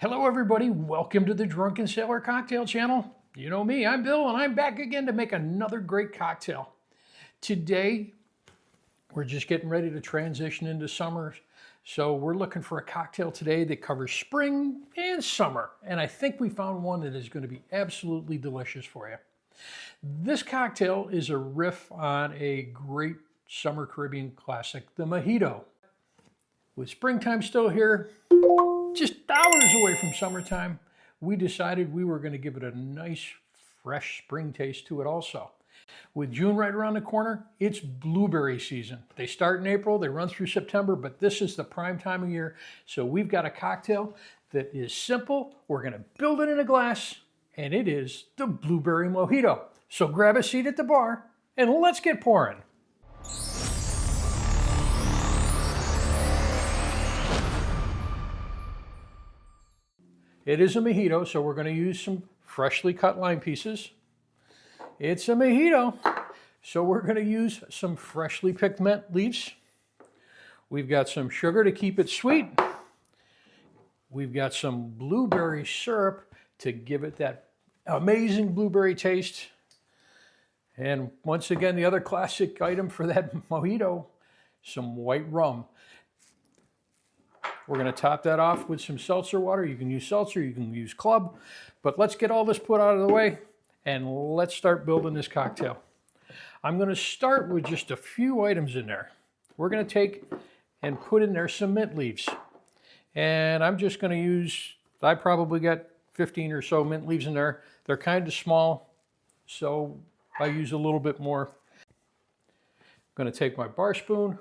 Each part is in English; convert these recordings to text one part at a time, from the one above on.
Hello everybody, welcome to the Drunken Sailor Cocktail channel. You know me, I'm Bill, and I'm back again to make another great cocktail. Today, we're just getting ready to transition into summer, so we're looking for a cocktail today that covers spring and summer, and I think we found one that is going to be absolutely delicious for you. This cocktail is a riff on a great summer Caribbean classic, the Mojito. With springtime still here, just hours away from summertime, we decided we were going to give it a nice, fresh spring taste to it also. With June right around the corner, it's blueberry season. They start in April, they run through September, but this is the prime time of year. So we've got a cocktail that is simple. We're going to build it in a glass, and it is the Blueberry Mojito. So grab a seat at the bar, and let's get pouring. It is a mojito, so we're going to use some freshly cut lime pieces. It's a mojito, so we're going to use some freshly picked mint leaves. We've got some sugar to keep it sweet. We've got some blueberry syrup to give it that amazing blueberry taste. And once again, the other classic item for that mojito, some white rum. We're going to top that off with some seltzer water. You can use seltzer, you can use club, but let's get all this put out of the way and let's start building this cocktail. I'm going to start with just a few items in there. We're going to take and put in there some mint leaves. And I'm just going to use, I probably got 15 or so mint leaves in there. They're kind of small, so I use a little bit more. I'm going to take my bar spoon,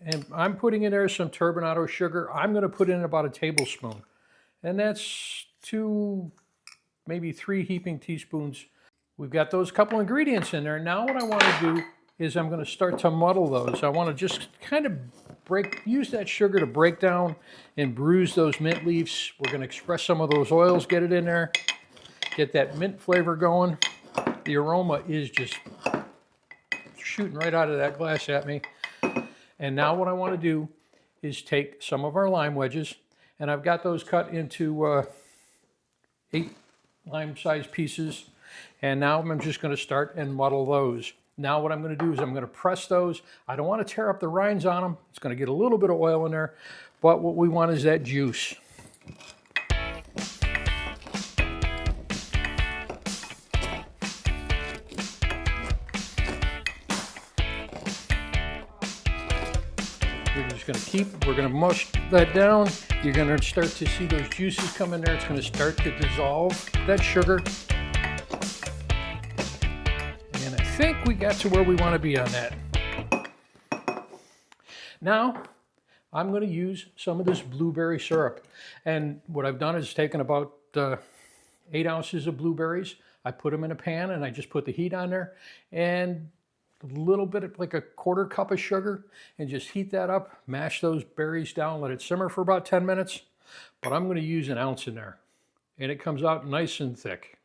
and I'm putting in there some turbinado sugar. I'm going to put in about a tablespoon. And that's 2, maybe 3 heaping teaspoons. We've got those couple ingredients in there. Now what I want to do is I'm going to start to muddle those. I want to just kind of use that sugar to break down and bruise those mint leaves. We're going to express some of those oils, get it in there, get that mint flavor going. The aroma is just shooting right out of that glass at me. And now what I want to do is take some of our lime wedges, and I've got those cut into 8 lime-sized pieces, and now I'm just going to start and muddle those. Now what I'm going to do is I'm going to press those. I don't want to tear up the rinds on them. It's going to get a little bit of oil in there, but what we want is that juice. We're going to mush that down. You're going to start to see those juices come in there. It's going to start to dissolve that sugar. And I think we got to where we want to be on that. Now, I'm going to use some of this blueberry syrup. And what I've done is taken about 8 ounces of blueberries. I put them in a pan and I just put the heat on there. And a little bit of like a 1/4 cup of sugar, and just heat that up, mash those berries down, let it simmer for about 10 minutes. But I'm going to use 1 ounce in there, and it comes out nice and thick.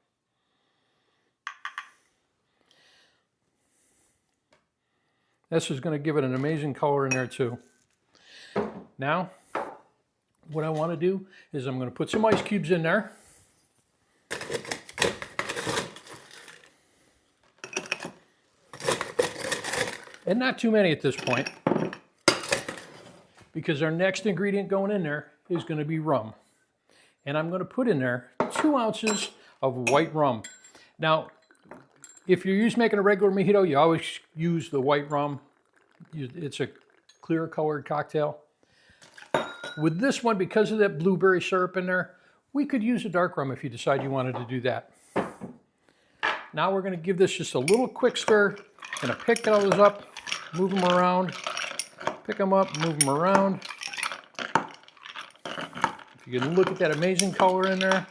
This is going to give it an amazing color in there too. Now, what I want to do is I'm going to put some ice cubes in there. And not too many at this point, because our next ingredient going in there is going to be rum. And I'm going to put in there 2 ounces of white rum. Now, if you're making a regular mojito, you always use the white rum. It's a clear colored cocktail. With this one, because of that blueberry syrup in there, we could use a dark rum if you decide you wanted to do that. Now we're going to give this just a little quick stir. Going to pick those up, move them around, pick them up, move them around. If you can look at that amazing color in there.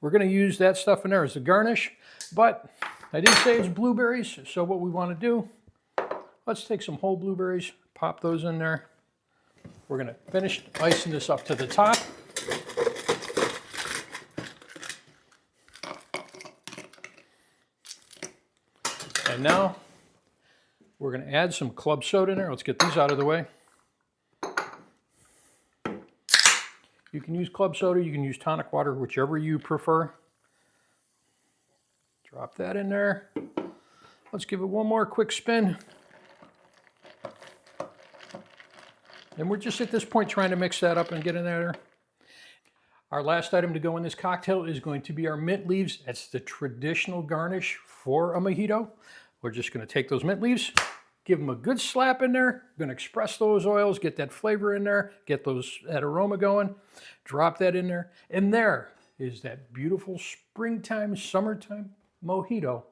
We're going to use that stuff in there as a garnish, but I did say it's blueberries, so what we want to do, let's take some whole blueberries, pop those in there. We're going to finish icing this up to the top. And now we're going to add some club soda in there. Let's get these out of the way. You can use club soda, you can use tonic water, whichever you prefer. Drop that in there. Let's give it one more quick spin. And we're just at this point trying to mix that up and get in there. Our last item to go in this cocktail is going to be our mint leaves. That's the traditional garnish for a mojito. We're just going to take those mint leaves, give them a good slap in there. Going to express those oils, get that flavor in there, get that aroma going. Drop that in there. And there is that beautiful springtime, summertime mojito,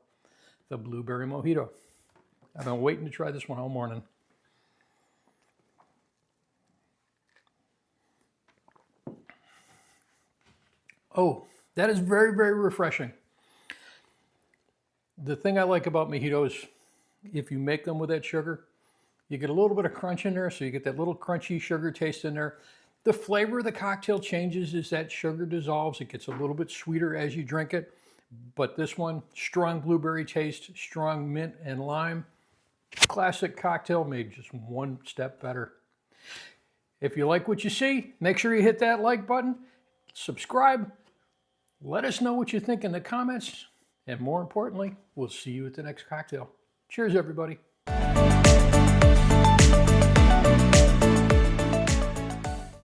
the Blueberry Mojito. I've been waiting to try this one all morning. Oh, that is very, very refreshing. The thing I like about mojitos, if you make them with that sugar, you get a little bit of crunch in there, so you get that little crunchy sugar taste in there. The flavor of the cocktail changes as that sugar dissolves. It gets a little bit sweeter as you drink it. But this one, strong blueberry taste, strong mint and lime. Classic cocktail made just one step better. If you like what you see, make sure you hit that like button, subscribe. Let us know what you think in the comments. And more importantly, we'll see you at the next cocktail. Cheers, everybody.